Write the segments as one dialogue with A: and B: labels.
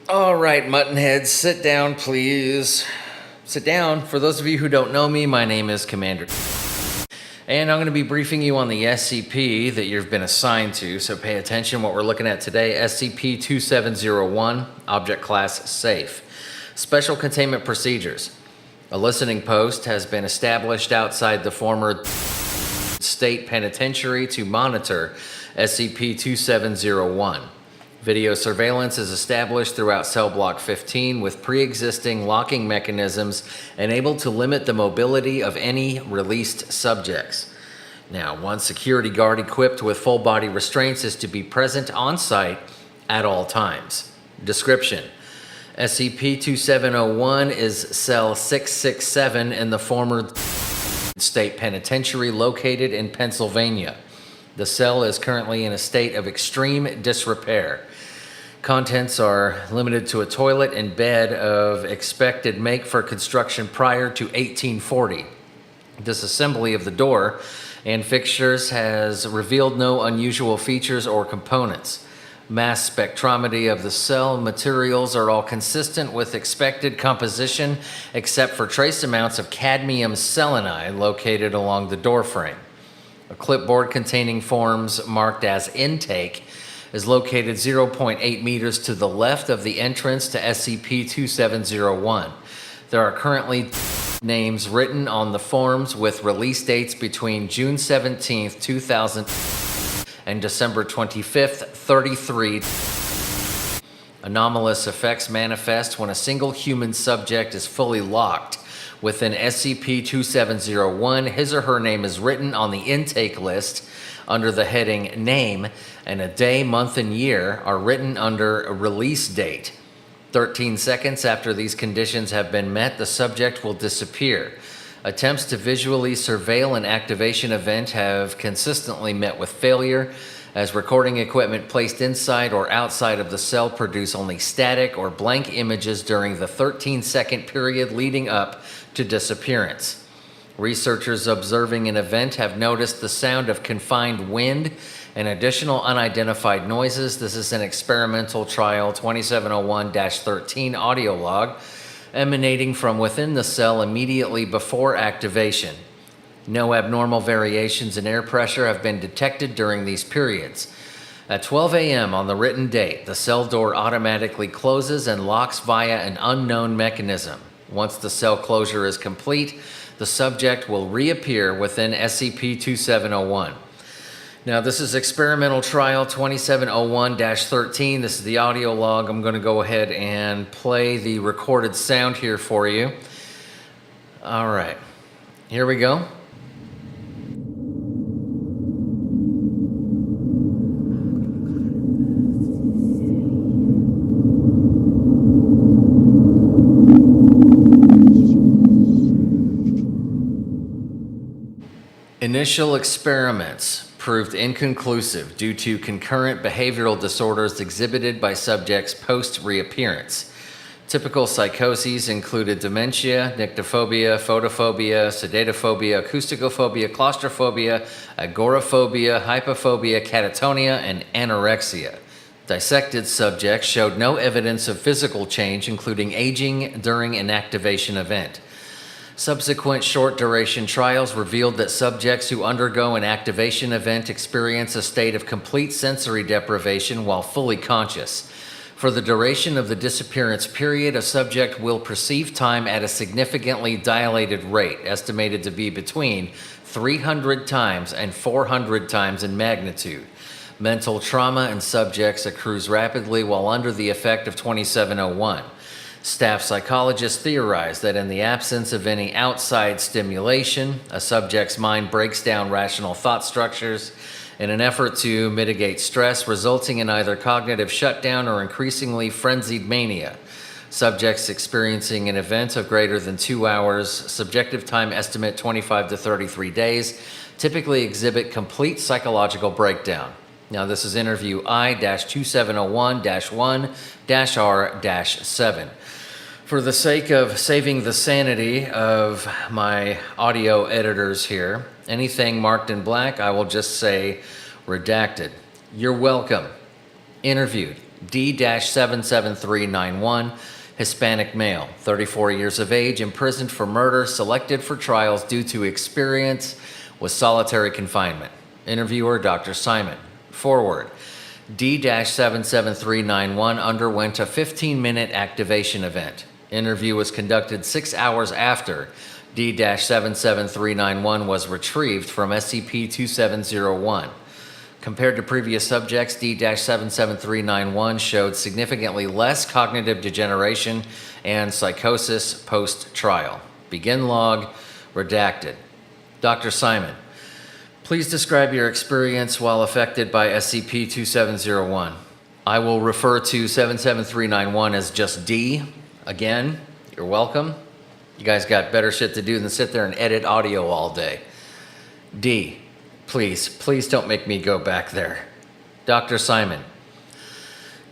A: All right, Muttonheads, sit down, please. Sit down. For those of you who don't know me, my name is Commander. And I'm going to be briefing you on the SCP that you've been assigned to, so pay attention. What we're looking at today, SCP-2701, Object Class Safe. Special Containment Procedures. A listening post has been established outside the former state penitentiary to monitor SCP-2701. Video surveillance is established throughout Cell Block 15 with pre-existing locking mechanisms enabled to limit the mobility of any released subjects. Now, one security guard equipped with full body restraints is to be present on site at all times. Description: SCP-2701 is Cell 667 in the former state penitentiary located in Pennsylvania. The cell is currently in a state of extreme disrepair. Contents are limited to a toilet and bed of expected make for construction prior to 1840. Disassembly of the door and fixtures has revealed no unusual features or components. Mass spectrometry of the cell materials are all consistent with expected composition except for trace amounts of cadmium selenide located along the doorframe. A clipboard containing forms marked as intake is located 0.8 meters to the left of the entrance to SCP-2701. There are currently names written on the forms with release dates between June 17, 2000 and December 25, 33. Anomalous effects manifest when a single human subject is fully locked within SCP-2701. His or her name is written on the intake list under the heading Name, and a day, month, and year are written under a release date. 13 seconds after these conditions have been met, the subject will disappear. Attempts to visually surveil an activation event have consistently met with failure, as recording equipment placed inside or outside of the cell produce only static or blank images during the 13-second period leading up to disappearance. Researchers observing an event have noticed the sound of confined wind and additional unidentified noises. This is an experimental trial 2701-13 audio log emanating from within the cell immediately before activation. No abnormal variations in air pressure have been detected during these periods. At 12 a.m. on the written date, the cell door automatically closes and locks via an unknown mechanism. Once the cell closure is complete, the subject will reappear within SCP-2701. Now, this is experimental trial 2701-13. This is the audio log. I'm going to go ahead and play the recorded sound here for you. All right, here we go. Initial experiments proved inconclusive due to concurrent behavioral disorders exhibited by subjects post-reappearance. Typical psychoses included dementia, nyctophobia, photophobia, sedatophobia, acousticophobia, claustrophobia, agoraphobia, hypophobia, catatonia, and anorexia. Dissected subjects showed no evidence of physical change, including aging during an activation event. Subsequent short-duration trials revealed that subjects who undergo an activation event experience a state of complete sensory deprivation while fully conscious. For the duration of the disappearance period, a subject will perceive time at a significantly dilated rate, estimated to be between 300 times and 400 times in magnitude. Mental trauma in subjects accrues rapidly while under the effect of 2701. Staff psychologists theorize that in the absence of any outside stimulation, a subject's mind breaks down rational thought structures in an effort to mitigate stress, resulting in either cognitive shutdown or increasingly frenzied mania. Subjects experiencing an event of greater than 2 hours, subjective time estimate 25 to 33 days, typically exhibit complete psychological breakdown. Now, this is interview I-2701-1-R-7. For the sake of saving the sanity of my audio editors here, anything marked in black, I will just say redacted. You're welcome. Interviewed D-77391, Hispanic male, 34 years of age, imprisoned for murder, selected for trials due to experience with solitary confinement. Interviewer, Dr. Simon. Forward. D-77391 underwent a 15-minute activation event. Interview was conducted 6 hours after D-77391 was retrieved from SCP-2701. Compared to previous subjects, D-77391 showed significantly less cognitive degeneration and psychosis post-trial. Begin log, redacted. Dr. Simon, please describe your experience while affected by SCP-2701. I will refer to 77391 as just D. Again, you're welcome. You guys got better shit to do than sit there and edit audio all day. D. Please don't make me go back there. Dr. Simon.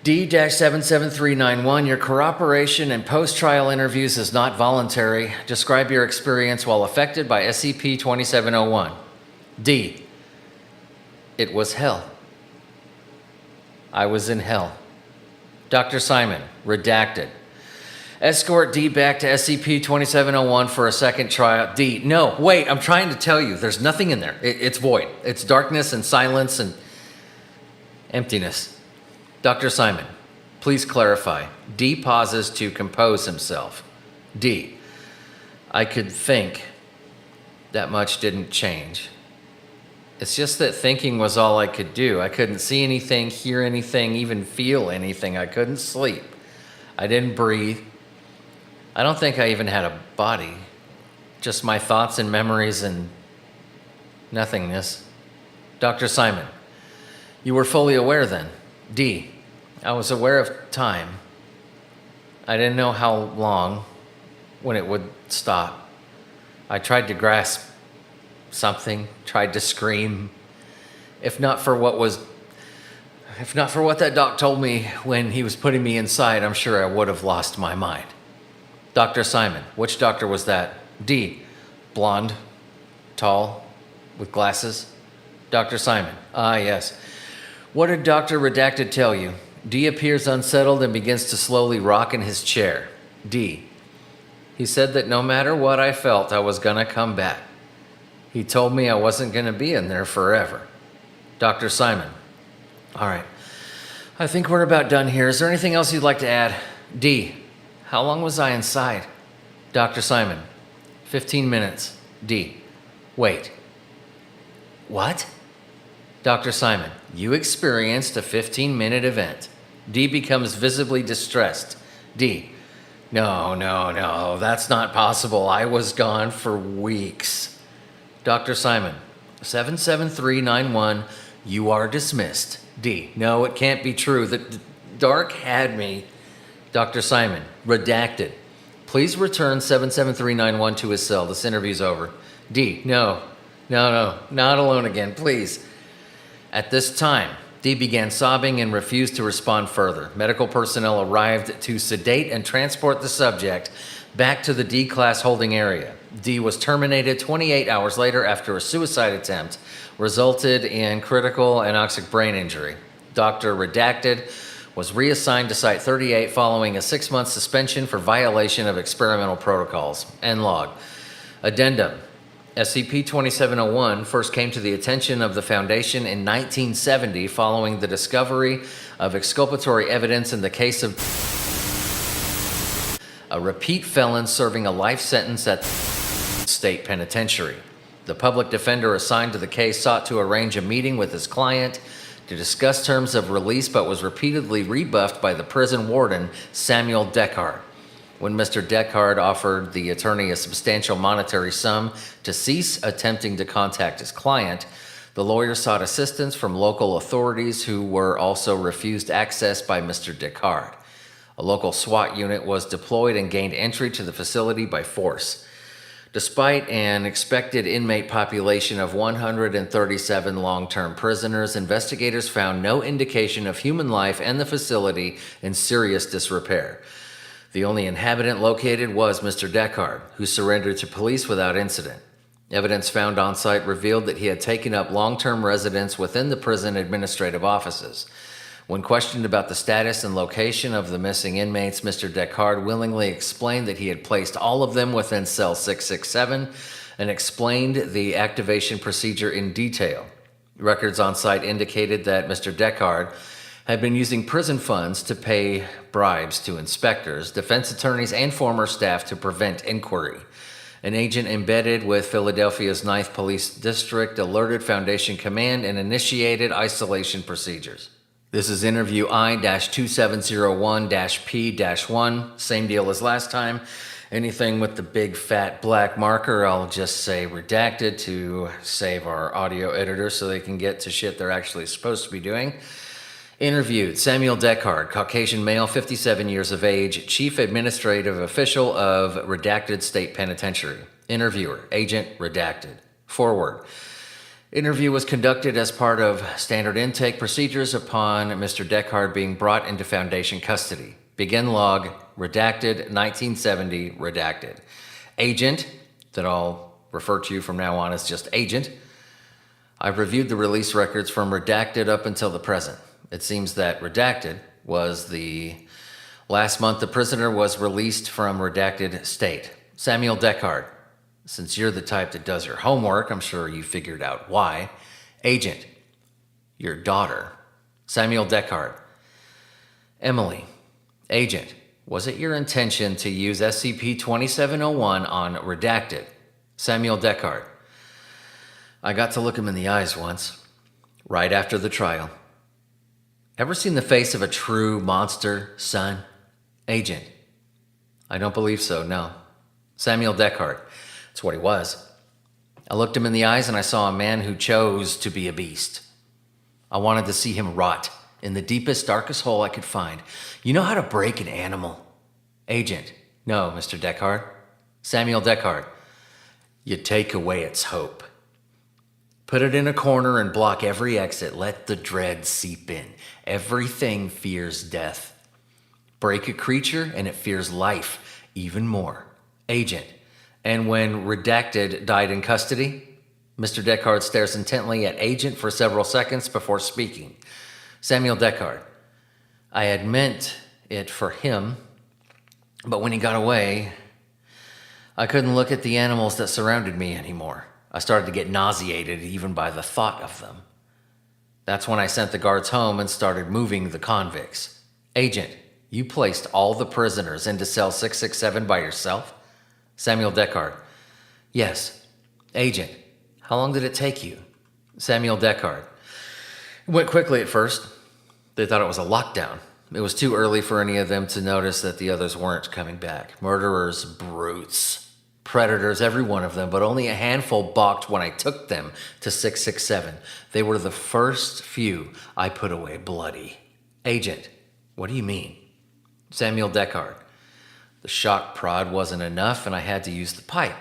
A: D-77391, your cooperation in post-trial interviews is not voluntary. Describe your experience while affected by SCP-2701. D. It was hell. I was in hell. Dr. Simon. Redacted. Escort D back to SCP-2701 for a second trial. D, no, wait, I'm trying to tell you, there's nothing in there. It's void. It's darkness and silence and emptiness. Dr. Simon, please clarify. D pauses to compose himself. D, I could think. That much didn't change. It's just that thinking was all I could do. I couldn't see anything, hear anything, even feel anything. I couldn't sleep. I didn't breathe. I don't think I even had a body, just my thoughts and memories and nothingness. Dr. Simon, you were fully aware then. D, I was aware of time. I didn't know how long, when it would stop. I tried to grasp something, tried to scream. If not for what that doc told me when he was putting me inside, I'm sure I would have lost my mind. Dr. Simon, which doctor was that? D, blonde, tall, with glasses. Dr. Simon, yes. What did Dr. Redacted tell you? D appears unsettled and begins to slowly rock in his chair. D, he said that no matter what I felt, I was gonna come back. He told me I wasn't gonna be in there forever. Dr. Simon, all right. I think we're about done here. Is there anything else you'd like to add? D, how long was I inside? Dr. Simon, 15 minutes. D, wait. What? Dr. Simon, you experienced a 15-minute event. D becomes visibly distressed. D, no, that's not possible. I was gone for weeks. Dr. Simon, 77391, you are dismissed. D, no, it can't be true. The dark had me. Dr. Simon, redacted. Please return 77391 to his cell. This interview's over. D, no, not alone again, please. At this time, D began sobbing and refused to respond further. Medical personnel arrived to sedate and transport the subject back to the D-class holding area. D was terminated 28 hours later after a suicide attempt resulted in critical anoxic brain injury. Dr. Redacted was reassigned to Site 38 following a 6-month suspension for violation of experimental protocols. End log. Addendum. SCP-2701 first came to the attention of the Foundation in 1970 following the discovery of exculpatory evidence in the case of a repeat felon serving a life sentence at state penitentiary. The public defender assigned to the case sought to arrange a meeting with his client to discuss terms of release, but was repeatedly rebuffed by the prison warden, Samuel Deckard. When Mr. Deckard offered the attorney a substantial monetary sum to cease attempting to contact his client, the lawyer sought assistance from local authorities who were also refused access by Mr. Deckard. A local SWAT unit was deployed and gained entry to the facility by force. Despite an expected inmate population of 137 long-term prisoners, investigators found no indication of human life and the facility in serious disrepair. The only inhabitant located was Mr. Deckard, who surrendered to police without incident. Evidence found on site revealed that he had taken up long-term residence within the prison administrative offices. When questioned about the status and location of the missing inmates, Mr. Descartes willingly explained that he had placed all of them within cell 667 and explained the activation procedure in detail. Records on site indicated that Mr. Descartes had been using prison funds to pay bribes to inspectors, defense attorneys, and former staff to prevent inquiry. An agent embedded with Philadelphia's 9th Police District alerted Foundation Command and initiated isolation procedures. This is interview I-2701-P-1, same deal as last time. Anything with the big fat black marker, I'll just say redacted to save our audio editor so they can get to shit they're actually supposed to be doing. Interviewed Samuel Descartes, Caucasian male, 57 years of age, Chief Administrative Official of Redacted State Penitentiary. Interviewer, Agent Redacted. Forward. Interview was conducted as part of standard intake procedures upon Mr. Descartes being brought into Foundation custody. Begin log, redacted, 1970, redacted. Agent, that I'll refer to you from now on as just Agent. I've reviewed the release records from redacted up until the present. It seems that redacted was the last month the prisoner was released from redacted state. Samuel Descartes, since you're the type that does your homework, I'm sure you figured out why. Agent, your daughter. Samuel Descartes. Emily, Agent, was it your intention to use SCP-2701 on redacted? Samuel Descartes. I got to look him in the eyes once, right after the trial. Ever seen the face of a true monster, son? Agent. I don't believe so, no. Samuel Descartes. That's what he was. I looked him in the eyes and I saw a man who chose to be a beast. I wanted to see him rot in the deepest, darkest hole I could find. You know how to break an animal? Agent. No, Mr. Descartes. Samuel Descartes. You take away its hope. Put it in a corner and block every exit. Let the dread seep in. Everything fears death. Break a creature and it fears life even more. Agent. And when redacted died in custody, Mr. Descartes stares intently at Agent for several seconds before speaking. Samuel Descartes. I had meant it for him, but when he got away, I couldn't look at the animals that surrounded me anymore. I started to get nauseated even by the thought of them. That's when I sent the guards home and started moving the convicts. Agent, you placed all the prisoners into cell 667 by yourself? Samuel Descartes. Yes. Agent, how long did it take you? Samuel Descartes. It went quickly at first. They thought it was a lockdown. It was too early for any of them to notice that the others weren't coming back. Murderers, brutes, predators, every one of them, but only a handful balked when I took them to 667. They were the first few I put away bloody. Agent, what do you mean? Samuel Descartes. The shock prod wasn't enough and I had to use the pipe.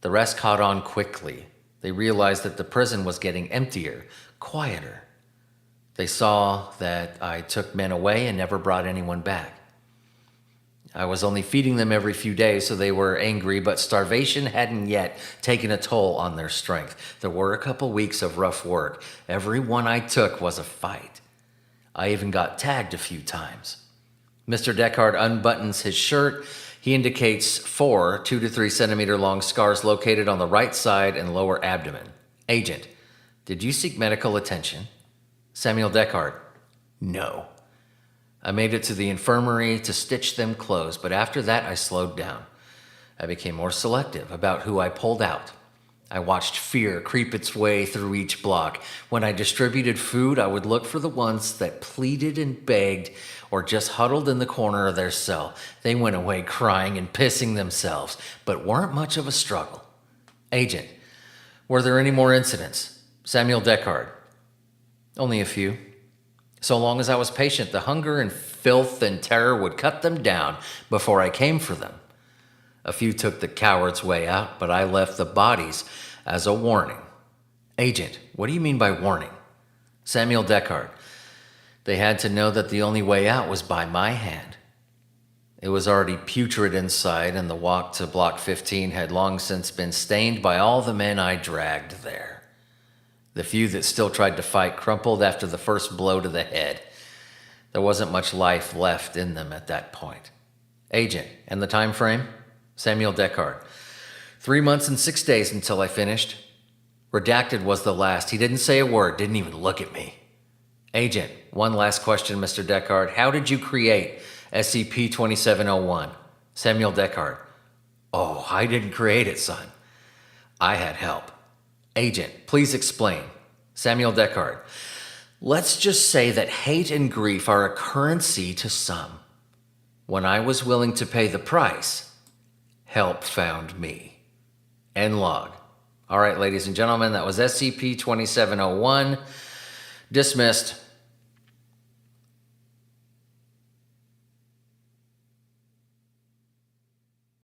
A: The rest caught on quickly. They realized that the prison was getting emptier, quieter. They saw that I took men away and never brought anyone back. I was only feeding them every few days, so they were angry, but starvation hadn't yet taken a toll on their strength. There were a couple weeks of rough work. Every one I took was a fight. I even got tagged a few times. Mr. Descartes unbuttons his shirt. He indicates 4 2 to 3 centimeter long scars located on the right side and lower abdomen. Agent, did you seek medical attention? Samuel Descartes. No. I made it to the infirmary to stitch them closed, but after that I slowed down. I became more selective about who I pulled out. I watched fear creep its way through each block. When I distributed food, I would look for the ones that pleaded and begged or just huddled in the corner of their cell. They went away crying and pissing themselves, but weren't much of a struggle. Agent, were there any more incidents? Samuel Descartes. Only a few. So long as I was patient, the hunger and filth and terror would cut them down before I came for them. A few took the coward's way out, but I left the bodies as a warning. Agent, what do you mean by warning? Samuel Descartes. They had to know that the only way out was by my hand. It was already putrid inside, and the walk to Block 15 had long since been stained by all the men I dragged there. The few that still tried to fight crumpled after the first blow to the head. There wasn't much life left in them at that point. Agent, and the time frame? Samuel Deckard. 3 months and 6 days until I finished. Redacted was the last. He didn't say a word, didn't even look at me. Agent, one last question, Mr. Deckard. How did you create SCP-2701? Samuel Deckard. Oh, I didn't create it, son. I had help. Agent, please explain. Samuel Deckard. Let's just say that hate and grief are a currency to some. When I was willing to pay the price, help found me. End log. All right, ladies and gentlemen, that was SCP-2701. Dismissed.